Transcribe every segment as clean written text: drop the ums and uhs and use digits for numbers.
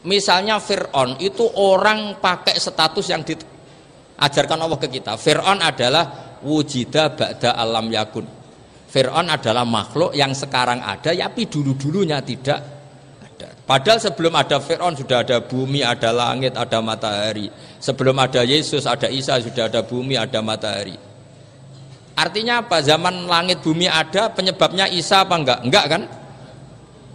Misalnya Fir'aun itu orang pakai status yang diajarkan Allah ke kita. Fir'aun adalah wujida ba'da alam yakun. Fir'aun adalah makhluk yang sekarang ada, tapi dulu-dulunya tidak ada. Padahal sebelum ada Fir'aun sudah ada bumi, ada langit, ada matahari. Sebelum ada Yesus, ada Isa, sudah ada bumi, ada matahari. Artinya apa? Zaman langit bumi ada, penyebabnya Isa apa enggak? Enggak kan?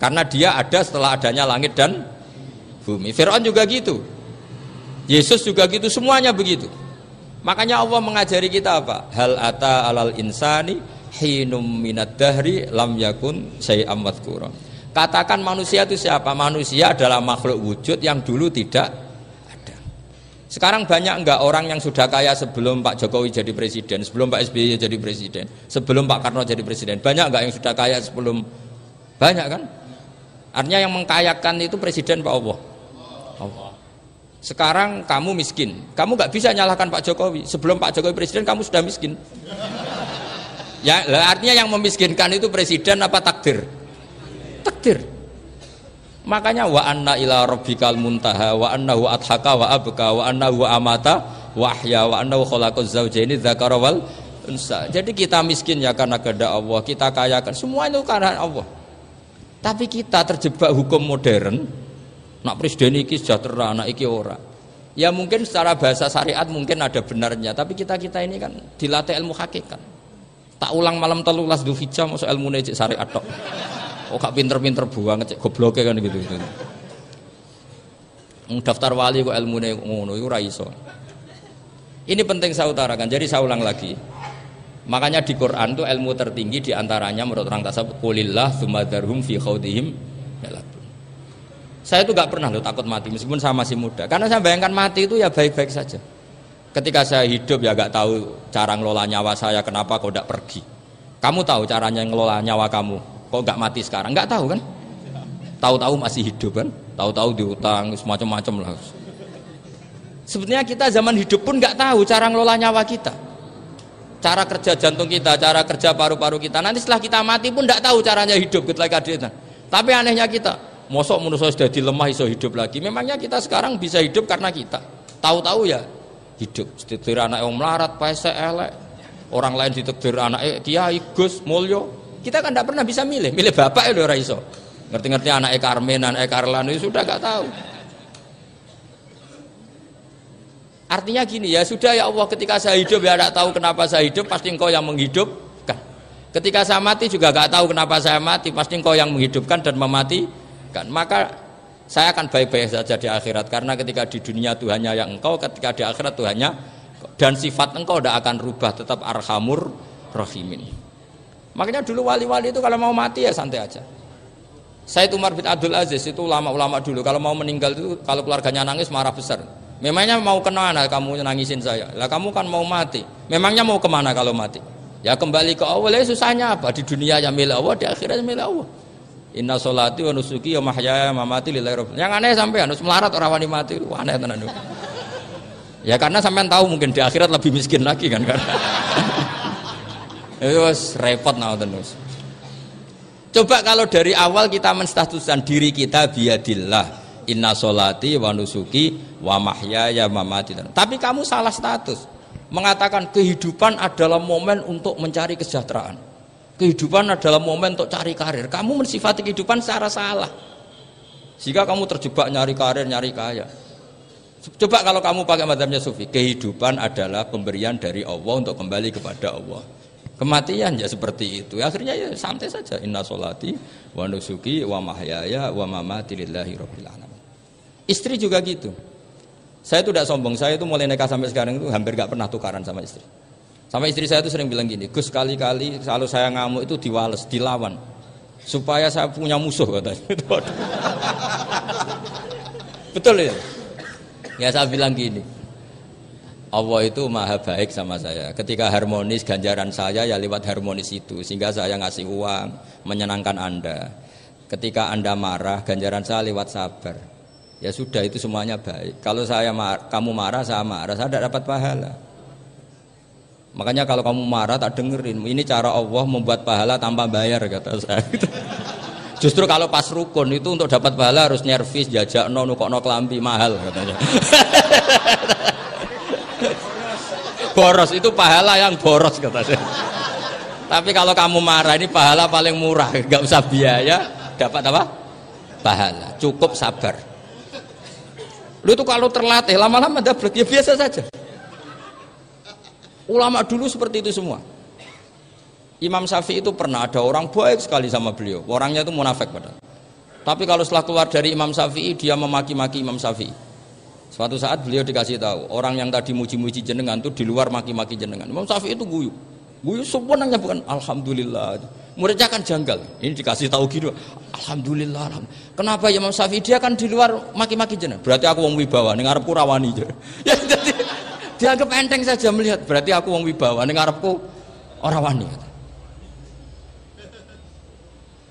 Karena dia ada setelah adanya langit dan bumi. Fir'aun juga gitu, Yesus juga gitu, semuanya begitu. Makanya Allah mengajari kita apa? Hal ata alal insani hinum minad dahri lam yakun syai'am madhkura. Katakan manusia itu siapa? Manusia adalah makhluk wujud yang dulu tidak ada. Sekarang banyak enggak orang yang sudah kaya sebelum Pak Jokowi jadi presiden, sebelum Pak SBY jadi presiden, sebelum Pak Karno jadi presiden? Banyak enggak yang sudah kaya sebelum? Banyak kan? Artinya yang mengkayakan itu presiden Pak Allah. Sekarang kamu miskin, kamu nggak bisa nyalahkan Pak Jokowi. Sebelum Pak Jokowi presiden kamu sudah miskin. Ya, artinya yang memiskinkan itu presiden apa takdir? Takdir. Makanya wa anna ila rabbikal muntaha wa annahu adhaka wa abka wa annahu amata wa ahya wa annahu khalaqaz zawjaini dzakara wal unsa. Jadi kita miskin ya karena kehendak Allah, kita kaya kan semua itu karena Allah. Tapi kita terjebak hukum modern. Nak presiden iki sejahtera, anak iki ora. Ya mungkin secara bahasa syariat mungkin ada benarnya, tapi kita ini kan dilatih ilmu hakikat. Tak ulang malam 13 Dzulhijjah masuk ilmu cek syariat tok. Oh gak pinter-pinter banget cek gobloke kan gitu. Daftar wali kok ilmune ngono iku ora iso. Ini penting saya utarakan. Jadi saya ulang lagi. Makanya di Quran itu ilmu tertinggi diantaranya menurut orang tasawuf qulillah tsumma dzarhum fi khaudihim. Saya itu gak pernah takut mati meskipun saya masih muda. Karena saya bayangkan mati itu ya baik-baik saja. Ketika saya hidup ya gak tahu cara ngelola nyawa saya, kenapa kok gak pergi. Kamu tahu caranya ngelola nyawa kamu, kok gak mati sekarang? Gak tahu kan? Tahu-tahu masih hidup kan? Tahu-tahu diutang, semacam-macam lah. Sebetulnya kita zaman hidup pun gak tahu cara ngelola nyawa kita. Cara kerja jantung kita, cara kerja paru-paru kita. Nanti setelah kita mati pun gak tahu caranya hidup ketika kita. Tapi anehnya kita, mosok manusia sudah dilemah iso hidup lagi. Memangnya kita sekarang bisa hidup karena kita tahu-tahu ya hidup. Ditakdir anak yang melarat, paese elek. Orang lain ditakdir anak kiai, Gus, mulyo. Kita kan tidak pernah bisa milih bapak itu ora iso. Ngerti-ngerti anak Karmen, anak Karlan itu sudah gak tahu. Artinya gini ya sudah ya Allah, ketika saya hidup ya tidak tahu kenapa saya hidup, pasti Engkau yang menghidupkan. Ketika saya mati juga gak tahu kenapa saya mati, pasti Engkau yang menghidupkan dan mematikan. Maka saya akan baik-baik saja di akhirat, karena ketika di dunia Tuhannya yang Engkau, ketika di akhirat Tuhannya, dan sifat Engkau tidak akan rubah, tetap arhamur rahimin. Makanya dulu wali-wali itu kalau mau mati ya santai aja. Sayyid Umar bin Abdul Aziz itu ulama-ulama dulu kalau mau meninggal itu kalau keluarganya nangis marah besar. Memangnya mau kemana kamu nangisin saya? Lah kamu kan mau mati. Memangnya mau kemana kalau mati? Ya kembali ke Allah. Susahnya apa? Di dunia ya milik Allah, di akhirat milik Allah. Inna sholati wa nusuki wa mahyaya wa mamati lillahi rabbil alamin. Yang aneh sampai harus melarat orang wani mati, aneh tenan. Ya karena sampean tahu mungkin di akhirat lebih miskin lagi kan. Itu repot terus. Coba kalau dari awal kita menstatuskan diri kita biadillah, inna sholati wa nusuki wa mahyaya wa mamati. Tapi kamu salah status. Mengatakan kehidupan adalah momen untuk mencari kesejahteraan. Kehidupan adalah momen untuk cari karir. Kamu mensifati kehidupan secara salah. Jika kamu terjebak nyari karir, nyari kaya. Coba kalau kamu pakai mazhabnya Sufi, kehidupan adalah pemberian dari Allah untuk kembali kepada Allah. Kematian ya seperti itu. Akhirnya ya santai saja. Inna sholati wa nusuki wa mahyaya wa mamati lillahi rabbil alamin. Istri juga gitu. Saya itu tidak sombong. Saya itu mulai nikah sampai sekarang itu hampir gak pernah tukaran sama istri. Sama istri saya itu sering bilang gini, Gus kali-kali kalau saya ngamuk itu diwales, dilawan supaya saya punya musuh katanya. Betul ya? Ya saya bilang gini, Allah itu maha baik sama saya. Ketika harmonis ganjaran saya ya lewat harmonis itu, sehingga saya ngasih uang menyenangkan Anda. Ketika Anda marah ganjaran saya lewat sabar. Ya sudah itu semuanya baik. Kalau kamu marah saya tidak dapat pahala. Makanya kalau kamu marah tak dengerin. Ini cara Allah membuat pahala tanpa bayar kata saya. Justru kalau pas rukun itu untuk dapat pahala harus nyervis, jajakno, nukokno kelambi mahal katanya. Boros itu pahala yang boros katanya. Tapi kalau kamu marah ini pahala paling murah, nggak usah biaya, dapat apa? Pahala, cukup sabar. Lu itu kalau terlatih lama-lama dapat ya biasa saja. Ulama dulu seperti itu semua. Imam Syafi'i itu pernah ada orang baik sekali sama beliau. Orangnya itu munafik padahal. Tapi kalau setelah keluar dari Imam Syafi'i dia memaki-maki Imam Syafi'i. Suatu saat beliau dikasih tahu orang yang tadi muji-muji jenengan itu di luar maki-maki jenengan. Imam Syafi'i itu guyu. Guyu sebenarnya bukan alhamdulillah. Muridnya kan janggal. Ini dikasih tahu gitu. Alhamdulillah. Kenapa Imam Syafi'i dia kan di luar maki-maki jenengan? Berarti aku wong wibawa ning ngarepku rawani. Ya jadi dianggap enteng saja melihat. Berarti aku wong wibawa ning ngarepku ora wani.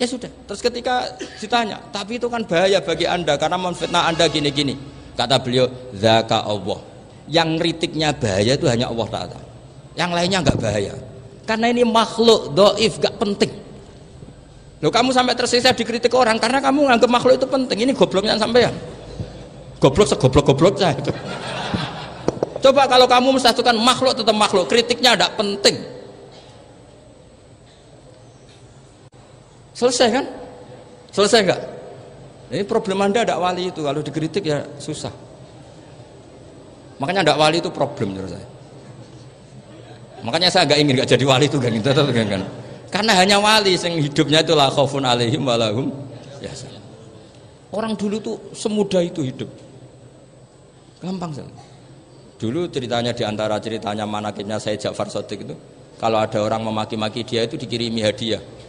Ya sudah, terus ketika ditanya, tapi itu kan bahaya bagi anda karena memfitnah anda gini-gini. Kata beliau, zaka Allah. Yang kritiknya bahaya itu hanya Allah Ta'ala. Yang lainnya enggak bahaya. Karena ini makhluk, doif, enggak penting. Loh kamu sampai tersisa dikritik orang karena kamu nganggap makhluk itu penting. Ini gobloknya sampean. Goblok segoblok-goblok saya itu. Coba kalau kamu mensatukan makhluk tetap makhluk, kritiknya enggak penting. Selesai kan? Selesai enggak? Ini problem anda ada wali itu kalau dikritik ya susah. Makanya ada wali itu problem menurut saya. Makanya saya enggak ingin enggak jadi wali itu kan gitu kan. Karena hanya wali yang hidupnya itu la khaufun alaihim walahum ya. Orang dulu tuh semudah itu hidup. Gampang sekali. Dulu ceritanya di antara ceritanya manakibnya Sayyid Ja'far Shadiq itu kalau ada orang memaki-maki dia itu dikirimi hadiah.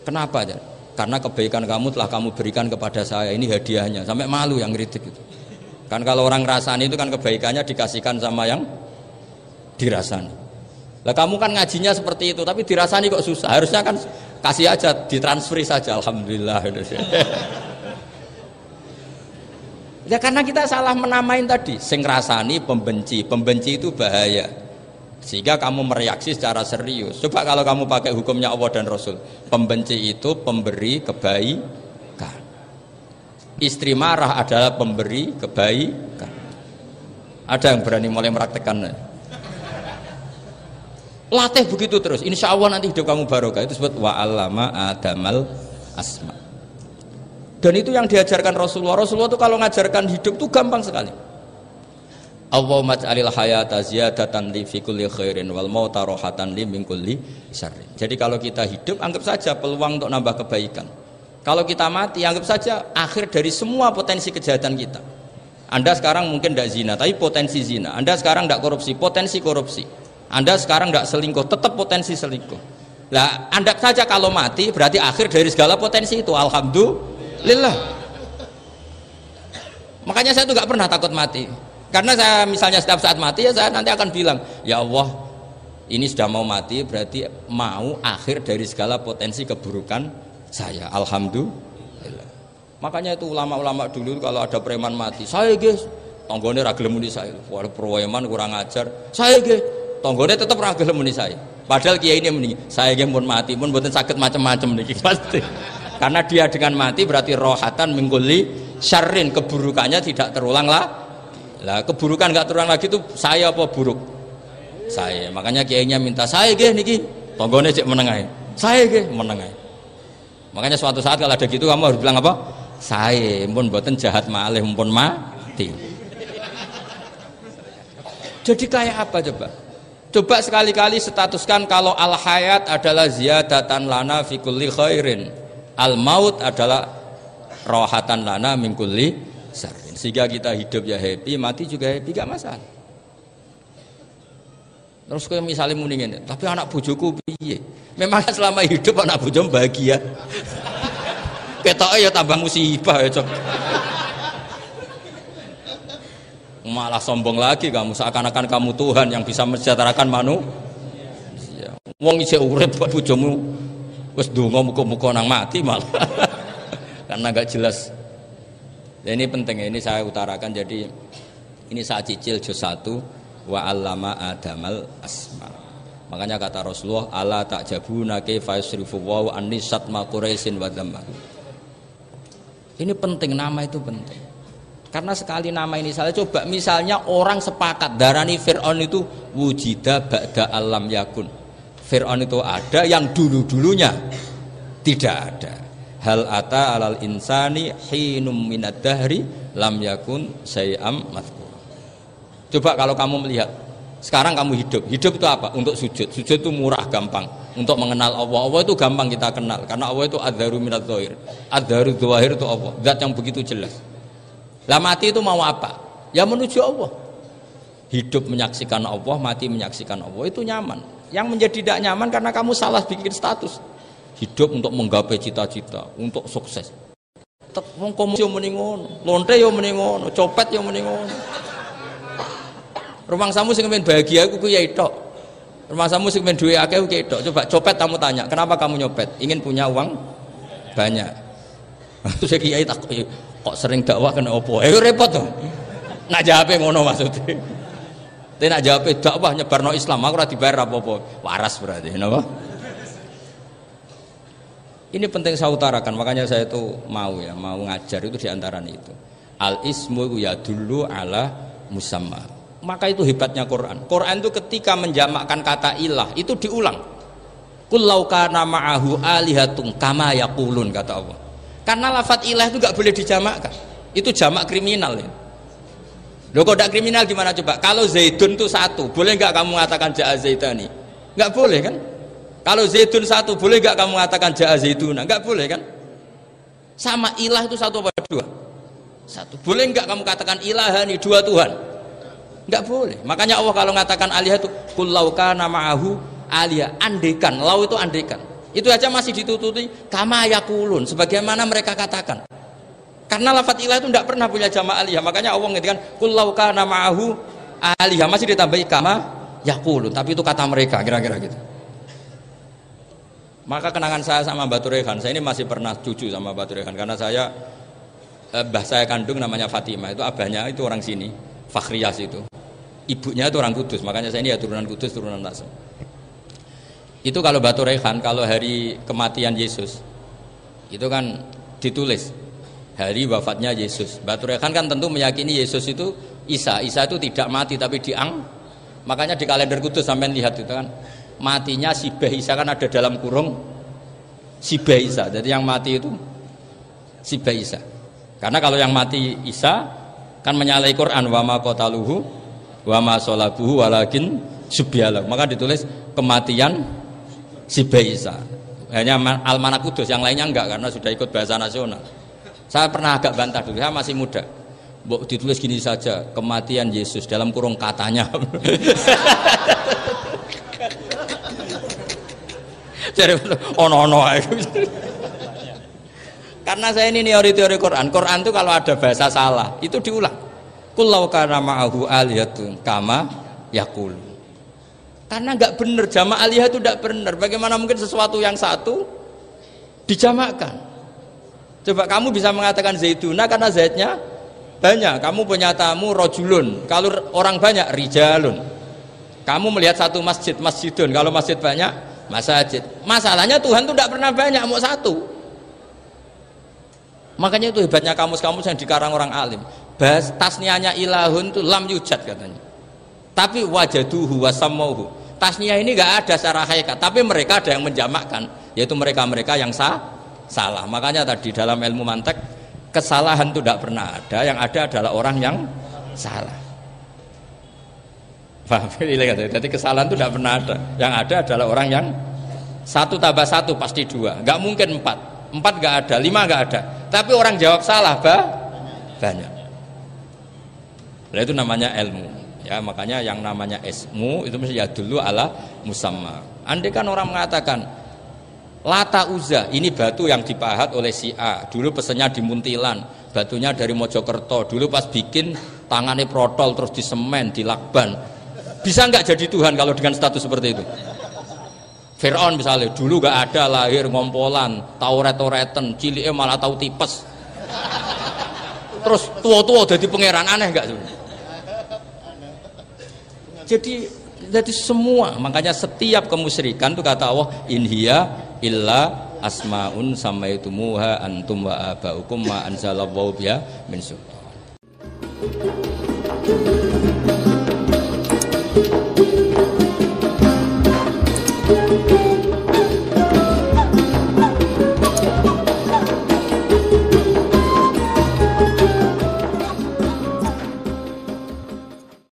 Kenapa aja? Karena kebaikan kamu telah kamu berikan kepada saya, ini hadiahnya. Sampai malu yang kritik itu. Kan kalau orang rasani itu kan kebaikannya dikasihkan sama yang dirasani. Lah kamu kan ngajinya seperti itu, tapi dirasani kok susah. Harusnya kan kasih aja, ditransferi saja. Alhamdulillah. Ya karena kita salah menamain tadi. Sing rasani pembenci, pembenci itu bahaya. Sehingga kamu mereaksi secara serius. Coba kalau kamu pakai hukumnya Allah dan Rasul, pembenci itu pemberi kebaikan. Istri marah adalah pemberi kebaikan. Ada yang berani mulai mempraktekkan? Latih begitu terus. Insya Allah nanti hidup kamu barokah. Itu disebut wa'allama adamal asma. Dan itu yang diajarkan Rasulullah. Rasulullah itu kalau ngajarkan hidup itu gampang sekali. Allahumma ja'alil hayata ziyadatan li fi kulli khairin wal mauta rohatan li min kulli syarrin. Jadi kalau kita hidup anggap saja peluang untuk nambah kebaikan. Kalau kita mati anggap saja akhir dari semua potensi kejahatan kita. Anda sekarang mungkin tidak zina tapi potensi zina. Anda sekarang tidak korupsi, potensi korupsi. Anda sekarang tidak selingkuh, tetap potensi selingkuh. Lah anggap saja kalau mati berarti akhir dari segala potensi itu. Alhamdulillah. Makanya saya tuh nggak pernah takut mati. Karena saya misalnya setiap saat mati ya saya nanti akan bilang, ya Allah ini sudah mau mati berarti mau akhir dari segala potensi keburukan saya. Alhamdulillah. Makanya itu ulama-ulama dulu kalau ada preman mati, saya guys, tonggone ra gelem muni saya. Waduh preman kurang ajar. Saya guys, tonggone tetap ra gelem muni saya. Padahal kiai ini muni, saya guys pun mati pun mboten saged macam-macam niki pasti. Karena dia dengan mati berarti rohatan mingkuli syarrin, keburukannya tidak terulang lah. Lah keburukan nggak terulang lagi itu saya apa buruk? Saya. Makanya kiainya minta saya ge niki tonggone cek menengai. Saya ge menengai. Makanya suatu saat kalau ada gitu kamu harus bilang apa? Saya pun mboten jahat malih pun mati. Jadi kayak apa coba? Coba sekali-kali statuskan kalau al hayat adalah ziyadatan lana fi kulli khairin. Al maut adalah rohatan lana min kulli syarrin. Sehingga kita hidup ya happy, mati juga happy, gak masalah. Terus kayak misalnya mendingin, tapi anak bojoku piye? Memang selama hidup anak bojo bahagia. Ketoke ya tambah musibah ya, Cok. Malah sombong lagi kamu, seakan-akan kamu Tuhan yang bisa mensejahterakan manusia. Wong isih urip bojomu wis ndonga muga-muga nang mati malah. Karena gak jelas. Dan ini penting, ini saya utarakan. Jadi ini saya cicil juz 1 wa allama adamal asma. Makanya kata Rasulullah, ala ta'jabuna kaifa yusrifu wa anisat ma quraisin wa dhamma. Ini penting, nama itu penting. Karena sekali nama ini salah, coba misalnya orang sepakat darani Fir'aun itu wujida ba'da alam yakun. Fir'aun itu ada yang dulu-dulunya tidak ada. Hal ata alal insani hinum minad dahri lam yakun syai'am madhkur. Coba kalau kamu melihat sekarang kamu hidup itu apa? Untuk sujud. Sujud itu murah, gampang. Untuk mengenal Allah. Allah itu gampang kita kenal karena Allah itu adzaru minadz dzahir. Adzaru dzahir itu Allah, zat yang begitu jelas. Lah mati itu mau apa? Ya menuju Allah. Hidup menyaksikan Allah, mati menyaksikan Allah, itu nyaman. Yang menjadi tidak nyaman karena kamu salah bikin status. Hidup untuk menggapai cita-cita, untuk sukses. Wong komunis yo muni ngono, lonte yo muni ngono, copet yo muni ngono. Rumah samu sing pengen bahagia iku kiai tok. Rumah samu sing pengen duwe akeh kiai tok. Coba copet kamu tanya, kenapa kamu nyopet? Ingin punya uang banyak. Terus kiai tak kok sering dakwah kena opo? Repot tuh. Nak jawabe ngono maksudnya. Tapi nak jawabe dakwah nyebarno Islam, aku ora dibayar apa-apa. Waras berarti, napa? Ini penting saya utarakan, makanya saya itu mau ngajar itu diantaranya itu. Al ismu ya dulu ala musamma. Maka itu hebatnya Quran. Quran itu ketika menjamakkan kata ilah itu diulang. Qul law kana ma'ahu alihatun kama yaqulun, kata Allah. Karena lafadz ilah itu enggak boleh dijamakkan. Itu jamak kriminal ya. Loh kok tidak kriminal gimana coba? Kalau Zaidun itu satu, boleh enggak kamu mengatakan ja'a Zaidani? Enggak boleh kan? Kalau Zaidun satu, boleh enggak kamu mengatakan ja'a Zaiduna? Enggak boleh kan? Sama ilah itu satu apa dua? Satu. Boleh enggak kamu katakan ilahani, dua Tuhan? Enggak boleh. Makanya Allah kalau mengatakan alihah itu qul law kana ma'ahu alihah, andekan. Lau itu andekan. Itu aja masih ditututi kama yaqulun, sebagaimana mereka katakan. Karena lafadz ilah itu tidak pernah punya jamak alihah. Makanya Allah ngertikan qul law kana ma'ahu alihah, masih ditambahi kama yaqulun, tapi itu kata mereka kira-kira gitu. Maka kenangan saya sama Mbak Turehan, saya ini masih pernah cucu sama Mbak Turehan karena saya mbah saya kandung namanya Fatimah, itu abahnya itu orang sini, Fakhriyas itu. Ibunya itu orang Kudus, makanya saya ini ya turunan Kudus, turunan Nasr. Itu kalau Batu Rehan, kalau hari kematian Yesus, itu kan ditulis hari wafatnya Yesus. Batu Rehan kan tentu meyakini Yesus itu Isa itu tidak mati tapi makanya di kalender Kudus sampai lihat itu kan, matinya Sibeh Isa kan ada dalam kurung Sibeh Isa. Jadi yang mati itu Sibeh Isa. Karena kalau yang mati Isa kan menyalahi Quran, wa ma qataluhu wa ma sholabuhu walakin subyalah. Maka ditulis kematian Sibeh Isa. Hanya Almanak Kudus, yang lainnya enggak karena sudah ikut bahasa nasional. Saya pernah agak bantah dulu, saya masih muda. Mbok ditulis gini saja, kematian Yesus dalam kurung katanya. Jadi ono-ono karena saya ini teori Quran. Quran itu kalau ada bahasa salah itu diulang. Qul law kana ma'ahu alihatun kama yaqul. Karena enggak benar, jamak alihah itu enggak benar. Bagaimana mungkin sesuatu yang satu dijamakkan? Coba kamu bisa mengatakan Zaiduna karena Zaidnya banyak. Kamu punya tamu rojulun, kalau orang banyak rijalun. Kamu melihat satu masjid, masjidun. Kalau masjid banyak, masajid. Masalahnya Tuhan itu tidak pernah banyak, mau satu. Makanya itu hebatnya kamus-kamus yang dikarang orang alim. Bahas tasniahnya ilahun itu lam yujad katanya. Tapi wajaduhu wasamauhu. Tasniah ini enggak ada secara hakikat, tapi mereka ada yang menjamakkan, yaitu mereka-mereka yang salah. Makanya tadi dalam ilmu mantek, kesalahan itu tidak pernah ada, yang ada adalah orang yang salah. Paham? Jadi kesalahan itu tidak pernah ada, yang ada adalah orang yang satu tambah satu pasti dua, nggak mungkin empat nggak ada, 5 nggak ada, tapi orang jawab salah banyak. Nah, itu namanya ilmu. Ya, makanya yang namanya ismu itu mesti ya dulu ala musamma. Andai kan orang mengatakan Lata Uzza, ini batu yang dipahat oleh si A, dulu pesennya di Muntilan, batunya dari Mojokerto, dulu pas bikin tangannya protol terus disemen, dilakban. Bisa nggak jadi Tuhan kalau dengan status seperti itu? Fir'aun misalnya, dulu nggak ada, lahir ngompolan, tahu ret-reten, ciliknya malah tahu tipes. Terus tua-tua jadi pangeran, aneh nggak sih? Jadi Jadi semua, makanya setiap kemusyrikan itu kata Allah, in hiya illa asmaun samaitumuha antum wa abaukum ma anzalallahu biha min sultan.